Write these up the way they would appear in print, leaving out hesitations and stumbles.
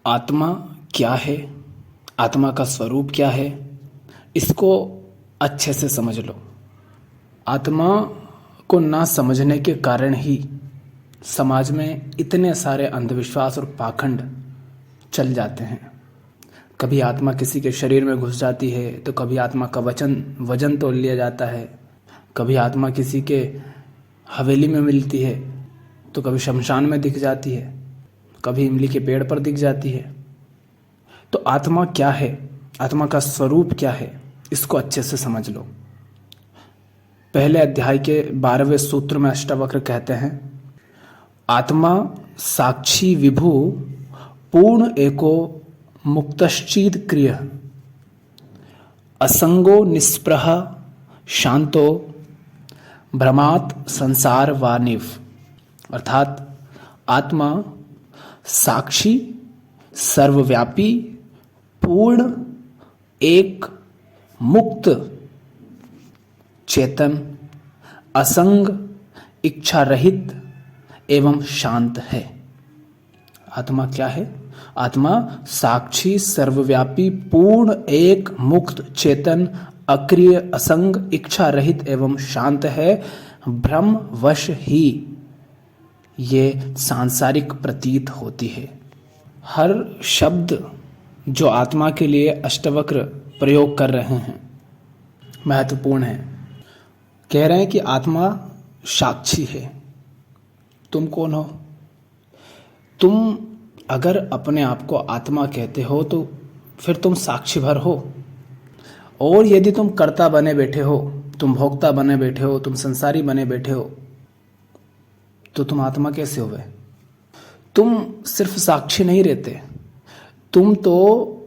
आत्मा क्या है, आत्मा का स्वरूप क्या है, इसको अच्छे से समझ लो। आत्मा को ना समझने के कारण ही समाज में इतने सारे अंधविश्वास और पाखंड चल जाते हैं। कभी आत्मा किसी के शरीर में घुस जाती है तो कभी आत्मा का वजन तोल लिया जाता है, कभी आत्मा किसी के हवेली में मिलती है तो कभी शमशान में दिख जाती है, कभी इमली के पेड़ पर दिख जाती है। तो आत्मा क्या है, आत्मा का स्वरूप क्या है, इसको अच्छे से समझ लो। पहले अध्याय के 12वें सूत्र में अष्टावक्र कहते हैं, आत्मा साक्षी विभु पूर्ण एको मुक्तश्चिद क्रिय असंगो निस्पृह शांतो भ्रमात संसार वानिव। अर्थात आत्मा साक्षी, सर्वव्यापी, पूर्ण, एक, मुक्त, चेतन, असंग, इच्छा रहित एवं शांत है। आत्मा क्या है? आत्मा साक्षी, सर्वव्यापी, पूर्ण, एक, मुक्त, चेतन, अक्रिय, असंग, इच्छा रहित एवं शांत है। भ्रम वश ही ये सांसारिक प्रतीत होती है। हर शब्द जो आत्मा के लिए अष्टावक्र प्रयोग कर रहे हैं महत्वपूर्ण है। कह रहे हैं कि आत्मा साक्षी है। तुम कौन हो? तुम अगर अपने आप को आत्मा कहते हो तो फिर तुम साक्षी भर हो। और यदि तुम कर्ता बने बैठे हो, तुम भोक्ता बने बैठे हो, तुम संसारी बने बैठे हो, तो तुम आत्मा कैसे हो गए? तुम सिर्फ साक्षी नहीं रहते, तुम तो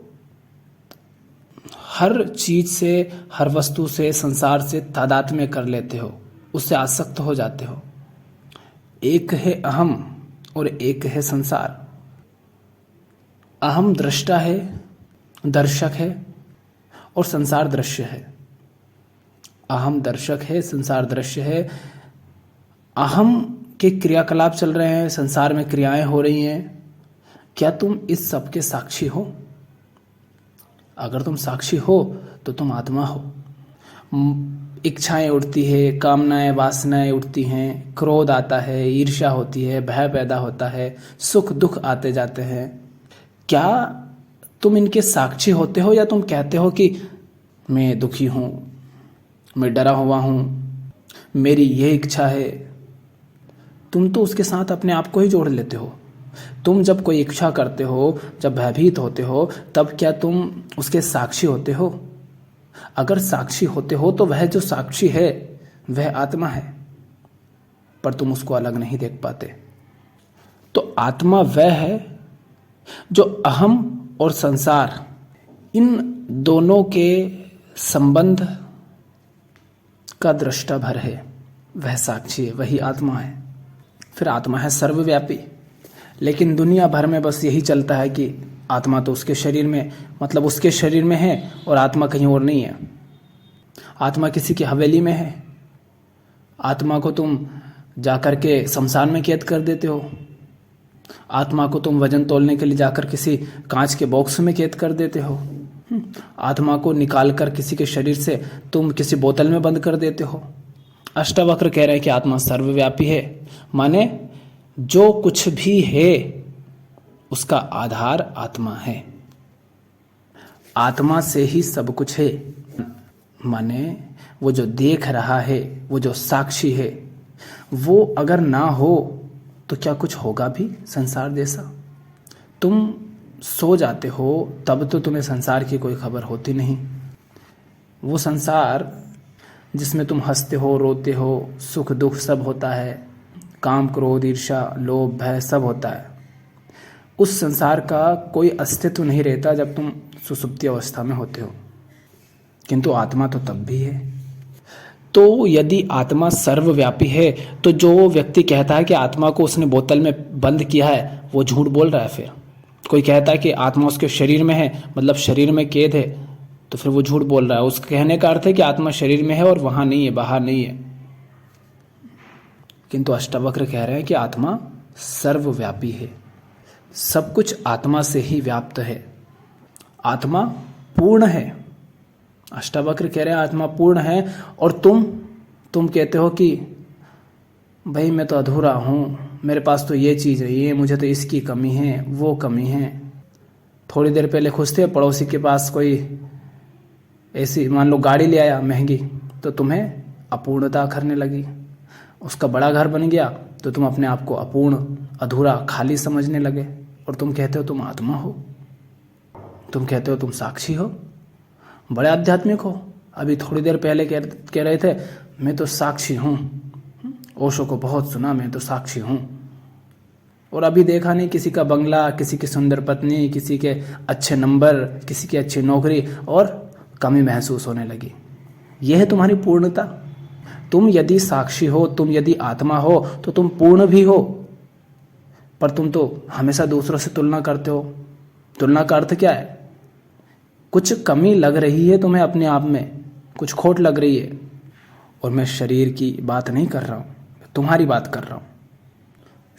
हर चीज से, हर वस्तु से, संसार से तादात्म्य कर लेते हो, उससे आसक्त हो जाते हो। एक है अहम और एक है संसार। अहम दृष्टा है, दर्शक है, और संसार दृश्य है। अहम दर्शक है, संसार दृश्य है। अहम के क्रियाकलाप चल रहे हैं, संसार में क्रियाएं हो रही हैं। क्या तुम इस सब के साक्षी हो? अगर तुम साक्षी हो तो तुम आत्मा हो। इच्छाएं उठती है, कामनाएं, वासनाएं उठती हैं, क्रोध आता है, ईर्ष्या होती है, भय पैदा होता है, सुख दुख आते जाते हैं। क्या तुम इनके साक्षी होते हो, या तुम कहते हो कि मैं दुखी हूं, मैं डरा हुआ हूं, मेरी ये इच्छा है? तुम तो उसके साथ अपने आप को ही जोड़ लेते हो। तुम जब कोई इच्छा करते हो, जब भयभीत होते हो, तब क्या तुम उसके साक्षी होते हो? अगर साक्षी होते हो तो वह जो साक्षी है वह आत्मा है, पर तुम उसको अलग नहीं देख पाते। तो आत्मा वह है जो अहम और संसार, इन दोनों के संबंध का दृष्टा भर है, वह साक्षी है, वही आत्मा है। फिर आत्मा है सर्वव्यापी। लेकिन दुनिया भर में बस यही चलता है कि आत्मा तो उसके शरीर में, मतलब उसके शरीर में है और आत्मा कहीं और नहीं है। आत्मा किसी की हवेली में है। आत्मा को तुम जाकर के शमशान में कैद कर देते हो। आत्मा को तुम वजन तोलने के लिए जाकर किसी कांच के बॉक्स में कैद कर देते हो। आत्मा को निकालकर किसी के शरीर से तुम किसी बोतल में बंद कर देते हो। अष्टावक्र कह रहे हैं कि आत्मा सर्वव्यापी है, माने जो कुछ भी है उसका आधार आत्मा है। आत्मा से ही सब कुछ है, माने वो जो देख रहा है, वो जो साक्षी है, वो अगर ना हो तो क्या कुछ होगा भी संसार जैसा? तुम सो जाते हो तब तो तुम्हें संसार की कोई खबर होती नहीं। वो संसार जिसमें तुम हंसते हो, रोते हो, सुख दुख सब होता है, काम क्रोध ईर्ष्या लोभ भय सब होता है, उस संसार का कोई अस्तित्व नहीं रहता जब तुम सुसुप्ति अवस्था में होते हो। किंतु आत्मा तो तब भी है। तो यदि आत्मा सर्वव्यापी है तो जो व्यक्ति कहता है कि आत्मा को उसने बोतल में बंद किया है, वो झूठ बोल रहा है। फिर कोई कहता है कि आत्मा उसके शरीर में है, मतलब शरीर में कैद है, तो फिर वो झूठ बोल रहा है। उसके कहने का अर्थ है कि आत्मा शरीर में है और वहां नहीं है, बाहर नहीं है। किंतु अष्टावक्र कह रहे हैं कि आत्मा सर्वव्यापी है। सब कुछ आत्मा से ही व्याप्त है। आत्मा पूर्ण है। अष्टावक्र कह रहे हैं आत्मा पूर्ण है, और तुम कहते हो कि भाई मैं तो अधूरा हूँ, मेरे पास तो ये चीज़ नहीं है, मुझे तो इसकी कमी है, वो कमी है। थोड़ी देर पहले खुश थे, पड़ोसी के पास कोई ऐसी मान लो गाड़ी ले आया महंगी, तो तुम्हें अपूर्णता करने लगी। उसका बड़ा घर बन गया तो तुम अपने आप को अपूर्ण, अधूरा, खाली समझने लगे, और तुम कहते हो तुम आत्मा हो, तुम कहते हो तुम साक्षी हो, बड़े आध्यात्मिक हो। अभी थोड़ी देर पहले कह रहे थे मैं तो साक्षी हूँ, ओशो को बहुत सुना, मैं तो साक्षी हूँ। और अभी देखा नहीं किसी का बंगला, किसी की सुंदर पत्नी, किसी के अच्छे नंबर, किसी की अच्छी नौकरी, और कमी महसूस होने लगी। यह है तुम्हारी पूर्णता। तुम यदि साक्षी हो, तुम यदि आत्मा हो, तो तुम पूर्ण भी हो। पर तुम तो हमेशा दूसरों से तुलना करते हो। तुलना का अर्थ क्या है? कुछ कमी लग रही है तुम्हें अपने आप में, कुछ खोट लग रही है। और मैं शरीर की बात नहीं कर रहा हूँ, तुम्हारी बात कर रहा हूँ।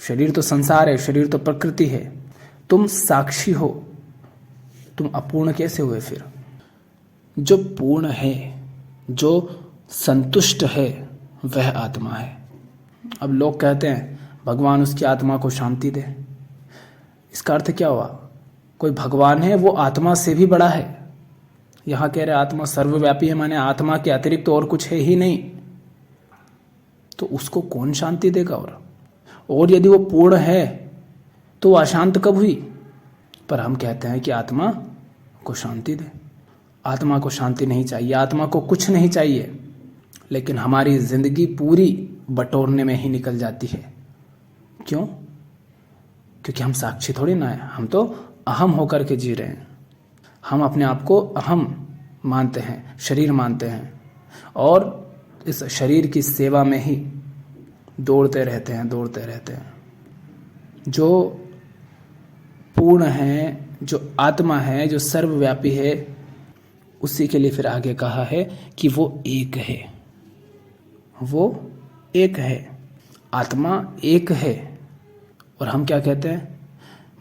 शरीर तो संसार है, शरीर तो प्रकृति है। तुम साक्षी हो, तुम अपूर्ण कैसे हुए फिर? जो पूर्ण है, जो संतुष्ट है, वह आत्मा है। अब लोग कहते हैं भगवान उसकी आत्मा को शांति दे। इसका अर्थ क्या हुआ? कोई भगवान है, वो आत्मा से भी बड़ा है। यहाँ कह रहे आत्मा सर्वव्यापी है, माने आत्मा के अतिरिक्त तो और कुछ है ही नहीं, तो उसको कौन शांति देगा? और यदि वो पूर्ण है तो अशांत कब हुई? पर हम कहते हैं कि आत्मा को शांति दे। आत्मा को शांति नहीं चाहिए, आत्मा को कुछ नहीं चाहिए, लेकिन हमारी जिंदगी पूरी बटोरने में ही निकल जाती है। क्यों? क्योंकि हम साक्षी थोड़ी ना है, हम तो अहम होकर के जी रहे हैं। हम अपने आप को अहम मानते हैं, शरीर मानते हैं, और इस शरीर की सेवा में ही दौड़ते रहते हैं। जो पूर्ण है, जो आत्मा है, जो सर्वव्यापी है, उसी के लिए फिर आगे कहा है कि वो एक है। वो एक है, आत्मा एक है। और हम क्या कहते हैं?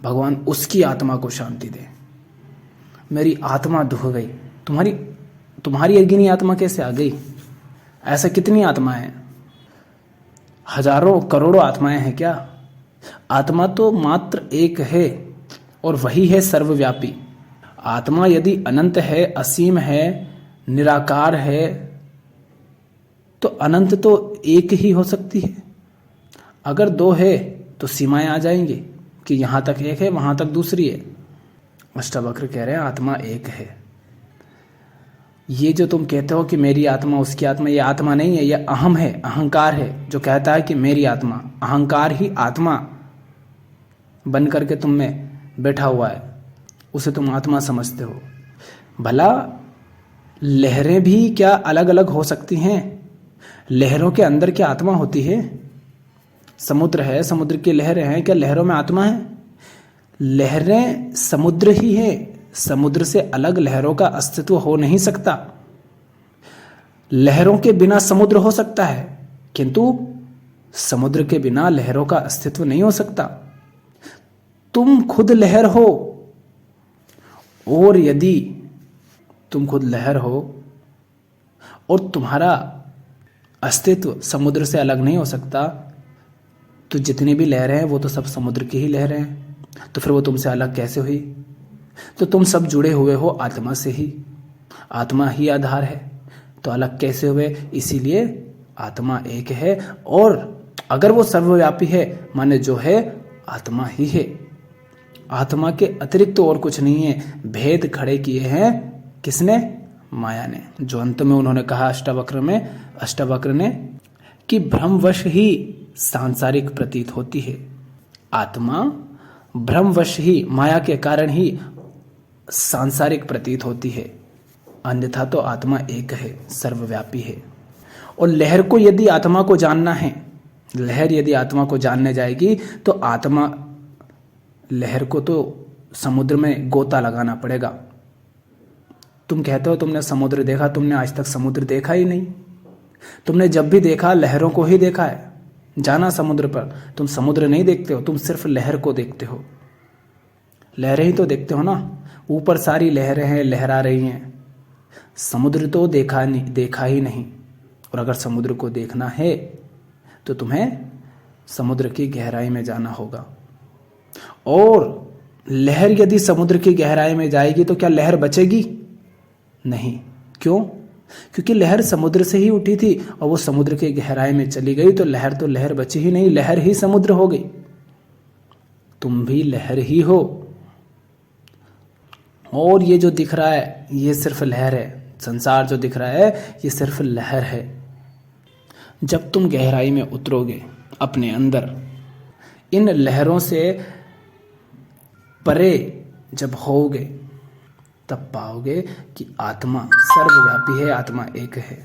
भगवान उसकी आत्मा को शांति दे। मेरी आत्मा दुख गई। तुम्हारी अज्ञानी आत्मा कैसे आ गई? ऐसा कितनी आत्माएं हैं? हजारों करोड़ों आत्माएं हैं क्या? आत्मा तो मात्र एक है, और वही है सर्वव्यापी। आत्मा यदि अनंत है, असीम है, निराकार है, तो अनंत तो एक ही हो सकती है। अगर दो है तो सीमाएं आ जाएंगी कि यहां तक एक है, वहां तक दूसरी है। अष्टावक्र कह रहे हैं आत्मा एक है। ये जो तुम कहते हो कि मेरी आत्मा, उसकी आत्मा, ये आत्मा नहीं है, ये अहम है, अहंकार है, जो कहता है कि मेरी आत्मा। अहंकार ही आत्मा बन करके तुम में बैठा हुआ है, उसे तुम आत्मा समझते हो। भला लहरें भी क्या अलग अलग हो सकती हैं? लहरों के अंदर क्या आत्मा होती है? समुद्र है, समुद्र की लहरें हैं, क्या लहरों में आत्मा है? लहरें समुद्र ही है, समुद्र से अलग लहरों का अस्तित्व हो नहीं सकता। लहरों के बिना समुद्र हो सकता है, किंतु समुद्र के बिना लहरों का अस्तित्व नहीं हो सकता। तुम खुद लहर हो, और यदि तुम खुद लहर हो और तुम्हारा अस्तित्व समुद्र से अलग नहीं हो सकता, तो जितनी भी लहरें हैं वो तो सब समुद्र की ही लहरें हैं। तो फिर वो तुमसे अलग कैसे हुई? तो तुम सब जुड़े हुए हो आत्मा से ही, आत्मा ही आधार है, तो अलग कैसे हुए? इसीलिए आत्मा एक है, और अगर वो सर्वव्यापी है, माने जो है आत्मा ही है। आत्मा के अतिरिक्त तो और कुछ नहीं है। भेद खड़े किए हैं किसने? माया ने। जो अंत में उन्होंने कहा अष्टावक्र ने कि भ्रमवश ही सांसारिक प्रतीत होती है। आत्मा भ्रमवश ही, माया के कारण ही सांसारिक प्रतीत होती है, अन्यथा तो आत्मा एक है, सर्वव्यापी है। और लहर को यदि आत्मा को जानना है, लहर यदि आत्मा को जानने जाएगी, तो आत्मा लहर को तो समुद्र में गोता लगाना पड़ेगा। तुम कहते हो तुमने समुद्र देखा, तुमने आज तक समुद्र देखा ही नहीं। तुमने जब भी देखा लहरों को ही देखा है। जाना समुद्र पर, तुम समुद्र नहीं देखते हो, तुम सिर्फ लहर को देखते हो। लहरें ही तो देखते हो ना, ऊपर सारी लहरें हैं, लहरा रही हैं। समुद्र तो देखा ही नहीं। और अगर समुद्र को देखना है तो तुम्हें समुद्र की गहराई में जाना होगा। और लहर यदि समुद्र की गहराई में जाएगी तो क्या लहर बचेगी? नहीं। क्यों? क्योंकि लहर समुद्र से ही उठी थी और वो समुद्र की गहराई में चली गई, तो लहर बची ही नहीं, लहर ही समुद्र हो गई। तुम भी लहर ही हो। और ये जो दिख रहा है ये सिर्फ लहर है। संसार जो दिख रहा है ये सिर्फ लहर है। जब तुम गहराई में उतरोगे अपने अंदर, इन लहरों से परे जब होगे, तब पाओगे कि आत्मा सर्वव्यापी है, आत्मा एक है,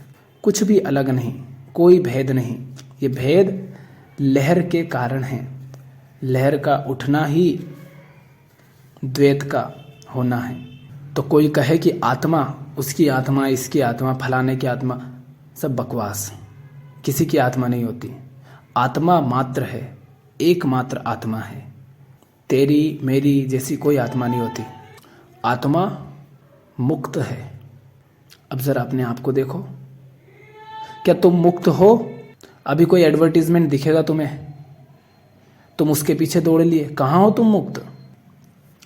कुछ भी अलग नहीं, कोई भेद नहीं। ये भेद लहर के कारण है। लहर का उठना ही द्वैत का होना है। तो कोई कहे कि आत्मा, उसकी आत्मा, इसकी आत्मा, फलाने की आत्मा, सब बकवास। किसी की आत्मा नहीं होती। आत्मा मात्र है, एकमात्र आत्मा है। तेरी मेरी जैसी कोई आत्मा नहीं होती। आत्मा मुक्त है। अब जरा अपने आप को देखो, क्या तुम मुक्त हो? अभी कोई एडवर्टीजमेंट दिखेगा तुम्हें, तुम उसके पीछे दौड़ लिए, कहाँ हो तुम मुक्त?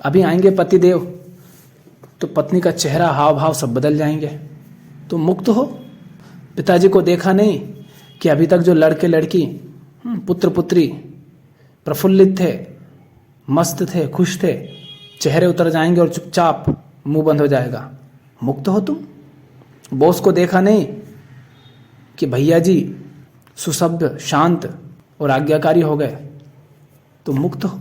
अभी आएंगे पतिदेव तो पत्नी का चेहरा, हाव भाव सब बदल जाएंगे। तुम मुक्त हो? पिताजी को देखा नहीं कि अभी तक जो लड़के लड़की, पुत्र पुत्री प्रफुल्लित थे, मस्त थे, खुश थे, चेहरे उतर जाएंगे और चुपचाप मुंह बंद हो जाएगा। मुक्त हो तुम? बॉस को देखा नहीं कि भैया जी सुशब्द, शांत और आज्ञाकारी हो गए, तुम मुक्त हो?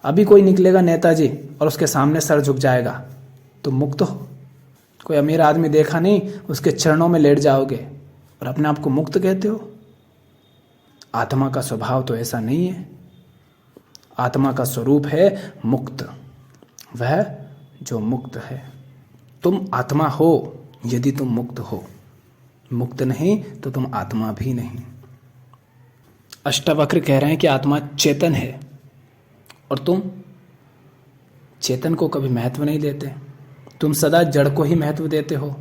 अभी कोई निकलेगा नेताजी और उसके सामने सर झुक जाएगा, तुम मुक्त हो? कोई अमीर आदमी देखा नहीं, उसके चरणों में लेट जाओगे और अपने आप को मुक्त कहते हो? आत्मा का स्वभाव तो ऐसा नहीं है। आत्मा का स्वरूप है मुक्त, वह जो मुक्त है। तुम आत्मा हो यदि तुम मुक्त हो, मुक्त नहीं तो तुम आत्मा भी नहीं। अष्टावक्र कह रहे हैं कि आत्मा चेतन है और तुम चेतन को कभी महत्व नहीं देते। तुम सदा जड़ को ही महत्व देते हो।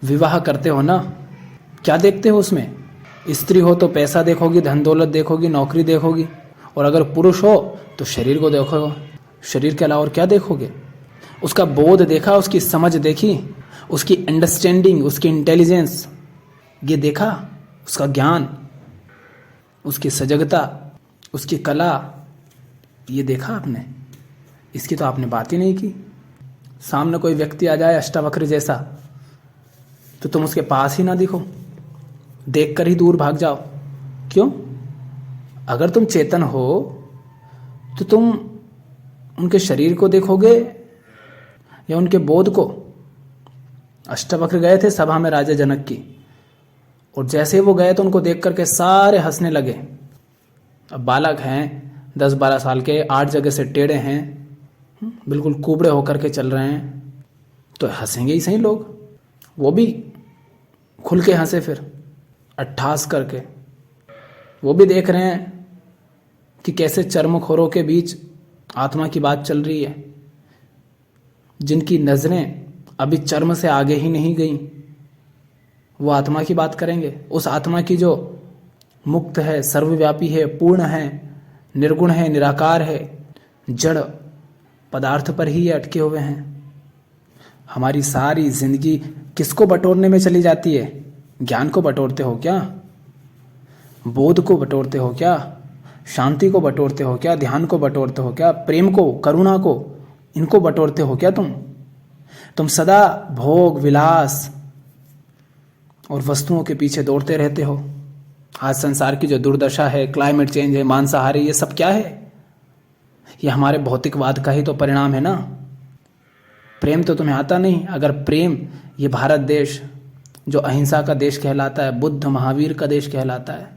विवाह करते हो ना, क्या देखते हो उसमें? स्त्री हो तो पैसा देखोगी, धन दौलत देखोगी, नौकरी देखोगी, और अगर पुरुष हो तो शरीर को देखोगे। शरीर के अलावा और क्या देखोगे? उसका बोध देखा, उसकी समझ देखी, उसकी अंडरस्टैंडिंग, उसकी इंटेलिजेंस, ये देखा, उसका ज्ञान, उसकी सजगता, उसकी कला, ये देखा आपने? इसकी तो आपने बात ही नहीं की। सामने कोई व्यक्ति आ जाए अष्टावक्र जैसा तो तुम उसके पास ही ना दिखो, देखकर ही दूर भाग जाओ। क्यों? अगर तुम चेतन हो तो तुम उनके शरीर को देखोगे या उनके बोध को? अष्टावक्र गए थे सभा में राजा जनक की, और जैसे वो गए तो उनको देख करके सारे हंसने लगे। अब बालक हैं 10-12 साल के, 8 जगह से टेढ़े हैं, बिल्कुल कुबड़े होकर के चल रहे हैं, तो हंसेंगे ही सही लोग। वो भी खुल के हंसे, फिर अट्ठास करके। वो भी देख रहे हैं कि कैसे चर्मखोरों के बीच आत्मा की बात चल रही है, जिनकी नजरें अभी चर्म से आगे ही नहीं गई, वो आत्मा की बात करेंगे। उस आत्मा की जो मुक्त है, सर्वव्यापी है, पूर्ण है, निर्गुण है, निराकार है, जड़ पदार्थ पर ही ये अटके हुए हैं। हमारी सारी जिंदगी किसको बटोरने में चली जाती है? ज्ञान को बटोरते हो क्या? बोध को बटोरते हो क्या? शांति को बटोरते हो क्या? ध्यान को बटोरते हो क्या? प्रेम को, करुणा को, इनको बटोरते हो क्या तुम सदा भोग विलास और वस्तुओं के पीछे दौड़ते रहते हो। आज संसार की जो दुर्दशा है, क्लाइमेट चेंज है, मांसाहारी, ये सब क्या है? ये हमारे भौतिकवाद का ही तो परिणाम है ना। प्रेम तो तुम्हें आता नहीं। अगर प्रेम, ये भारत देश जो अहिंसा का देश कहलाता है, बुद्ध महावीर का देश कहलाता है,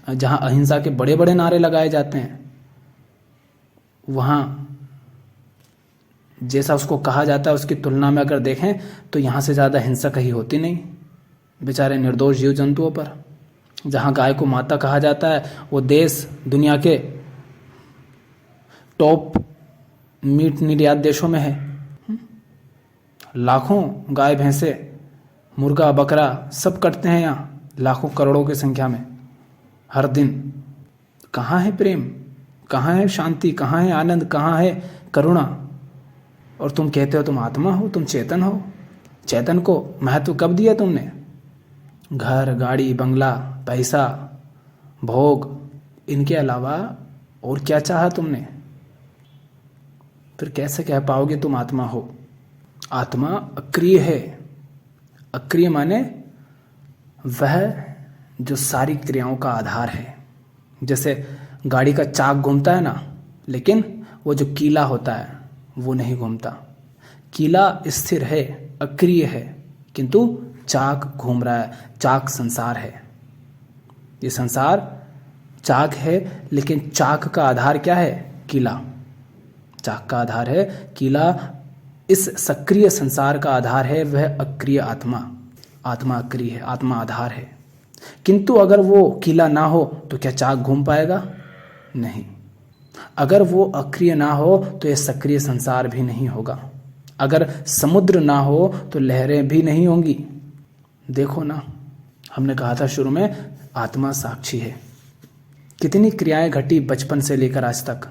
जहां अहिंसा के बड़े बड़े नारे लगाए जाते हैं, वहां जैसा उसको कहा जाता है उसकी तुलना में अगर देखें तो यहाँ से ज़्यादा हिंसा कहीं होती नहीं बेचारे निर्दोष जीव जंतुओं पर। जहाँ गाय को माता कहा जाता है, वो देश दुनिया के टॉप मीट निर्यात देशों में है। लाखों गाय भैंसे मुर्गा बकरा सब कटते हैं यहाँ, लाखों करोड़ों की संख्या में हर दिन। कहाँ है प्रेम, कहाँ है शांति, कहाँ है आनंद, कहाँ है करुणा? और तुम कहते हो तुम आत्मा हो, तुम चेतन हो। चेतन को महत्व कब दिया तुमने? घर गाड़ी बंगला पैसा भोग, इनके अलावा और क्या चाहा तुमने? फिर कैसे कह पाओगे तुम आत्मा हो? आत्मा अक्रिय है। अक्रिय माने वह जो सारी क्रियाओं का आधार है। जैसे गाड़ी का चाक घूमता है ना, लेकिन वो जो कीला होता है वो नहीं घूमता। कीला स्थिर है, अक्रिय है, किंतु चाक घूम रहा है। चाक संसार है। ये संसार चाक है, लेकिन चाक का आधार क्या है? कीला। चाक का आधार है कीला। इस सक्रिय संसार का आधार है वह अक्रिय आत्मा। आत्मा अक्रिय है, आत्मा आधार है। किंतु अगर वो कीला ना हो तो क्या चाक घूम पाएगा? नहीं। अगर वो अक्रिय ना हो तो यह सक्रिय संसार भी नहीं होगा। अगर समुद्र ना हो तो लहरें भी नहीं होंगी। देखो ना, हमने कहा था शुरू में आत्मा साक्षी है। कितनी क्रियाएं घटी बचपन से लेकर आज तक,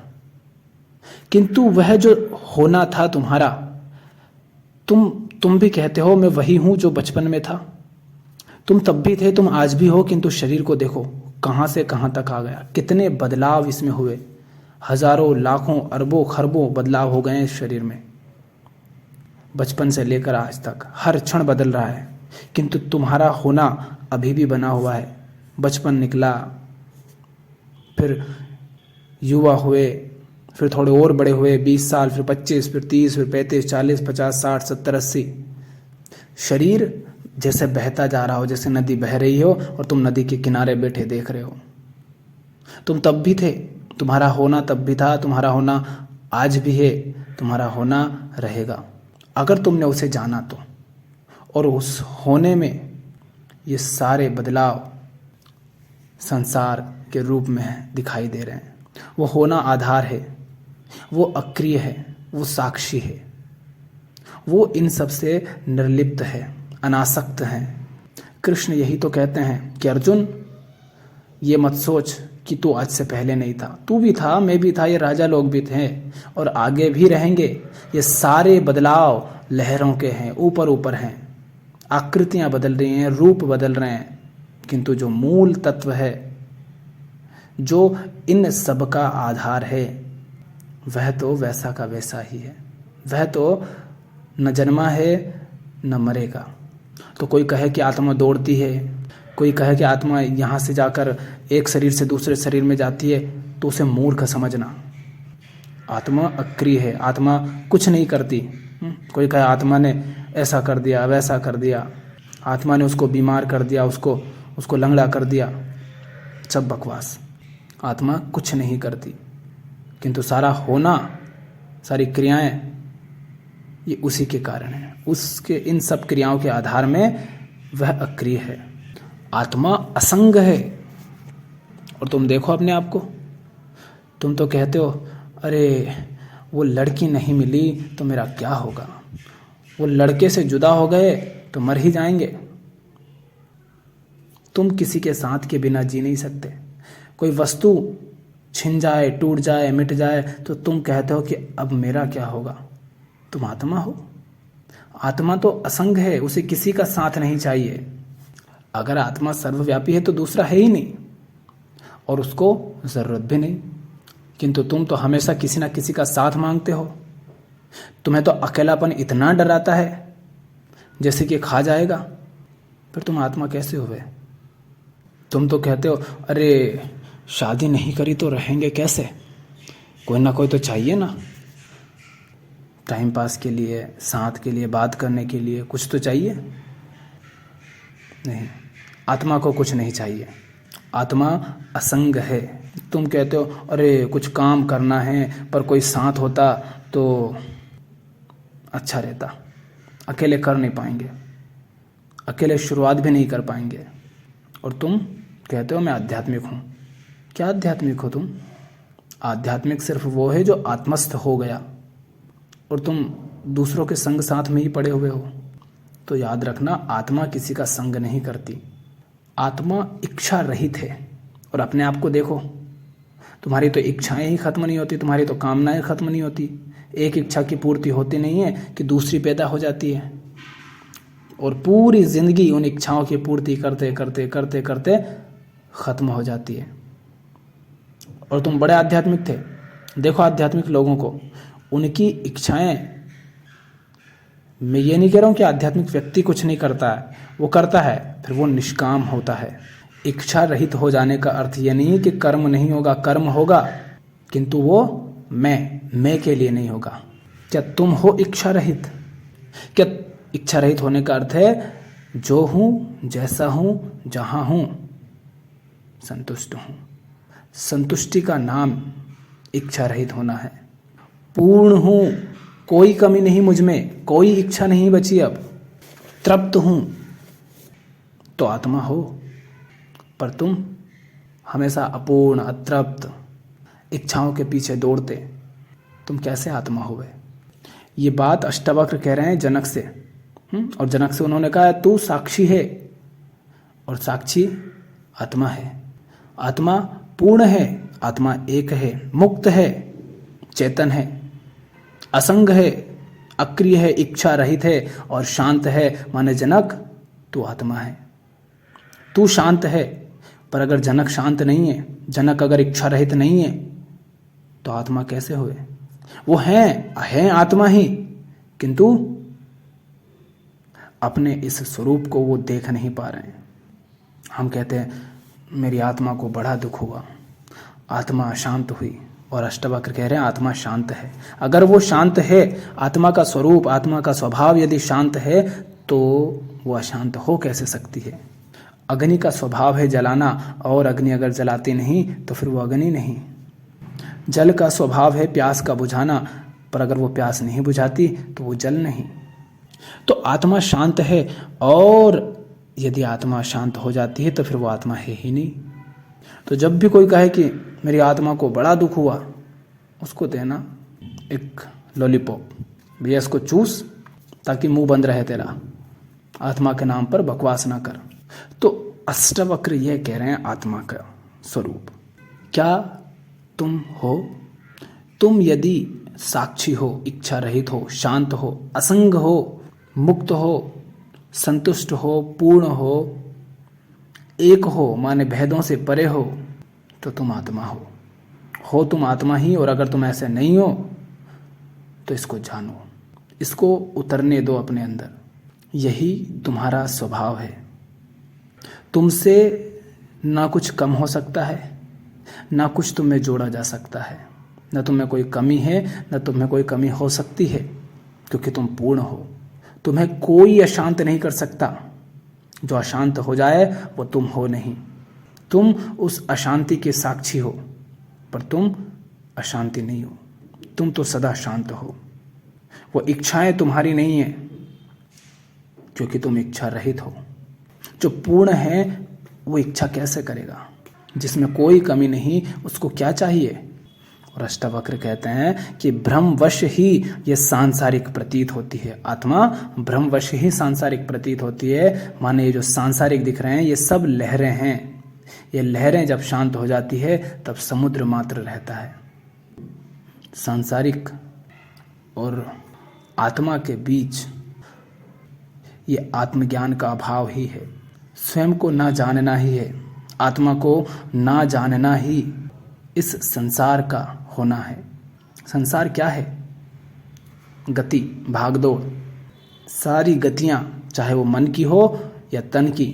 किंतु वह जो होना था तुम्हारा, तुम भी कहते हो मैं वही हूं जो बचपन में था। तुम तब भी थे, तुम आज भी हो, किंतु शरीर को देखो कहां से कहां तक आ गया। कितने बदलाव इसमें हुए, हजारों लाखों अरबों खरबों बदलाव हो गए इस शरीर में। बचपन से लेकर आज तक हर क्षण बदल रहा है, किंतु तुम्हारा होना अभी भी बना हुआ है। बचपन निकला, फिर युवा हुए, फिर थोड़े और बड़े हुए, 20 साल, फिर 25, फिर 30, फिर 35, 40, 50, 60, 70, 80। शरीर जैसे बहता जा रहा हो, जैसे नदी बह रही हो और तुम नदी के किनारे बैठे देख रहे हो। तुम तब भी थे, तुम्हारा होना तब भी था, तुम्हारा होना आज भी है, तुम्हारा होना रहेगा अगर तुमने उसे जाना तो। और उस होने में ये सारे बदलाव संसार के रूप में दिखाई दे रहे हैं। वो होना आधार है, वो अक्रिय है, वो साक्षी है, वो इन सब से निर्लिप्त है, अनासक्त है। कृष्ण यही तो कहते हैं कि अर्जुन ये मत सोच कि तू आज से पहले नहीं था। तू भी था, मैं भी था, ये राजा लोग भी थे और आगे भी रहेंगे। ये सारे बदलाव लहरों के हैं, ऊपर ऊपर हैं। आकृतियां बदल रही हैं, रूप बदल रहे हैं, किंतु जो मूल तत्व है, जो इन सब का आधार है, वह तो वैसा का वैसा ही है। वह तो न जन्मा है न मरेगा। तो कोई कहे कि आत्मा दौड़ती है, कोई कहे कि आत्मा यहाँ से जाकर एक शरीर से दूसरे शरीर में जाती है, तो उसे मूर्ख समझना। आत्मा अक्रिय है, आत्मा कुछ नहीं करती। कोई कहे आत्मा ने ऐसा कर दिया, वैसा कर दिया, आत्मा ने उसको बीमार कर दिया, उसको लंगड़ा कर दिया, सब बकवास। आत्मा कुछ नहीं करती, किंतु सारा होना, सारी क्रियाएं ये उसी के कारण है। उसके इन सब क्रियाओं के आधार में वह अक्रिय है। आत्मा असंग है। और तुम देखो अपने आप को, तुम तो कहते हो अरे वो लड़की नहीं मिली तो मेरा क्या होगा, वो लड़के से जुदा हो गए तो मर ही जाएंगे। तुम किसी के साथ के बिना जी नहीं सकते। कोई वस्तु छिन जाए, टूट जाए, मिट जाए तो तुम कहते हो कि अब मेरा क्या होगा। तुम आत्मा हो। आत्मा तो असंग है, उसे किसी का साथ नहीं चाहिए। अगर आत्मा सर्वव्यापी है तो दूसरा है ही नहीं और उसको जरूरत भी नहीं। किंतु तुम तो हमेशा किसी ना किसी का साथ मांगते हो। तुम्हें तो अकेलापन इतना डराता है जैसे कि खा जाएगा। फिर तुम आत्मा कैसे हुए? तुम तो कहते हो अरे शादी नहीं करी तो रहेंगे कैसे, कोई ना कोई तो चाहिए ना, टाइम पास के लिए, साथ के लिए, बात करने के लिए कुछ तो चाहिए। नहीं, आत्मा को कुछ नहीं चाहिए। आत्मा असंग है। तुम कहते हो अरे कुछ काम करना है पर कोई साथ होता तो अच्छा रहता। अकेले कर नहीं पाएंगे, अकेले शुरुआत भी नहीं कर पाएंगे। और तुम कहते हो मैं आध्यात्मिक हूँ। क्या आध्यात्मिक हो तुम? आध्यात्मिक सिर्फ वो है जो आत्मस्थ हो गया, और तुम दूसरों के संग साथ में ही पड़े हुए हो, तो याद रखना आत्मा किसी का संग नहीं करती। आत्मा इच्छा रहित है। और अपने आप को देखो, तुम्हारी तो इच्छाएं ही खत्म नहीं होती, तुम्हारी तो कामनाएं खत्म नहीं होती। एक इच्छा की पूर्ति होती नहीं है कि दूसरी पैदा हो जाती है, और पूरी जिंदगी उन इच्छाओं की पूर्ति करते करते करते करते खत्म हो जाती है। और तुम बड़े आध्यात्मिक थे, देखो आध्यात्मिक लोगों को, उनकी इच्छाएं, मैं ये नहीं कह रहा हूं कि आध्यात्मिक व्यक्ति कुछ नहीं करता है, वो करता है, फिर वो निष्काम होता है। इच्छा रहित हो जाने का अर्थ ये नहीं कि कर्म नहीं होगा, कर्म होगा, किंतु वो मैं के लिए नहीं होगा। क्या तुम हो इच्छा रहित? क्या इच्छा रहित होने का अर्थ है जो हूं, जैसा हूं, जहां हूं, संतुष्ट हूं। संतुष्टि का नाम इच्छा रहित होना है। पूर्ण हूं, कोई कमी नहीं मुझ में, कोई इच्छा नहीं बची अब, तृप्त हूं, तो आत्मा हो। पर तुम हमेशा अपूर्ण, अतृप्त, इच्छाओं के पीछे दौड़ते, तुम कैसे आत्मा हो गए? ये बात अष्टावक्र कह रहे हैं जनक से। और जनक से उन्होंने कहा तू साक्षी है, और साक्षी आत्मा है। आत्मा पूर्ण है, आत्मा एक है, मुक्त है, चेतन है, असंग है, अक्रिय है, इच्छा रहित है और शांत है। माने जनक तू आत्मा है, तू शांत है। पर अगर जनक शांत नहीं है, जनक अगर इच्छा रहित नहीं है, तो आत्मा कैसे हुए? वो हैं आत्मा ही, किंतु अपने इस स्वरूप को वो देख नहीं पा रहे हैं। हम कहते हैं मेरी आत्मा को बड़ा दुख हुआ, आत्मा अशांत हुई, और अष्टावक्र कह रहे हैं आत्मा शांत है। अगर वो शांत है, आत्मा का स्वरूप, आत्मा का स्वभाव यदि शांत है, तो वो अशांत हो कैसे सकती है? अग्नि का स्वभाव है जलाना, और अग्नि अगर जलाती नहीं तो फिर वो अग्नि नहीं। जल का स्वभाव है प्यास का बुझाना, पर अगर वो प्यास नहीं बुझाती तो वो जल नहीं। तो आत्मा शांत है, और यदि आत्मा शांत हो जाती है तो फिर वो आत्मा है ही नहीं। तो जब भी कोई कहे कि मेरी आत्मा को बड़ा दुख हुआ, उसको देना एक लॉलीपॉप, भैया इसको चूस ताकि मुंह बंद रहे तेरा, आत्मा के नाम पर बकवास ना कर। तो अष्टावक्र ये कह रहे हैं आत्मा का स्वरूप। क्या तुम हो? तुम यदि साक्षी हो, इच्छा रहित हो, शांत हो, असंग हो, मुक्त हो, संतुष्ट हो, पूर्ण हो, एक हो, माने भेदों से परे हो, तो तुम आत्मा हो तुम आत्मा ही। और अगर तुम ऐसे नहीं हो तो इसको जानो, इसको उतरने दो अपने अंदर। यही तुम्हारा स्वभाव है। तुमसे ना कुछ कम हो सकता है, ना कुछ तुम्हें जोड़ा जा सकता है, ना तुम्हें कोई कमी है, ना तुम्हें कोई कमी हो सकती है, क्योंकि तुम पूर्ण हो। तुम्हें कोई अशांत नहीं कर सकता। जो अशांत हो जाए वो तुम हो नहीं। तुम उस अशांति के साक्षी हो, पर तुम अशांति नहीं हो। तुम तो सदा शांत हो। वो इच्छाएं तुम्हारी नहीं है, क्योंकि तुम इच्छा रहित हो। जो पूर्ण है वो इच्छा कैसे करेगा? जिसमें कोई कमी नहीं, उसको क्या चाहिए? और अष्टावक्र कहते हैं कि भ्रमवश ही ये सांसारिक प्रतीत होती है। आत्मा भ्रमवश ही सांसारिक प्रतीत होती है। माने ये जो सांसारिक दिख रहे हैं ये सब लहरें हैं। ये लहरें जब शांत हो जाती है तब समुद्र मात्र रहता है। सांसारिक और आत्मा के बीच ये आत्मज्ञान का अभाव ही है। स्वयं को ना जानना ही है, आत्मा को ना जानना ही इस संसार का होना है। संसार क्या है? गति, भागदौड़। सारी गतियां, चाहे वो मन की हो या तन की,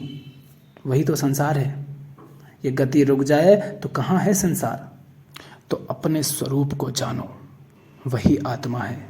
वही तो संसार है। ये गति रुक जाए तो कहाँ है संसार? तो अपने स्वरूप को जानो, वही आत्मा है।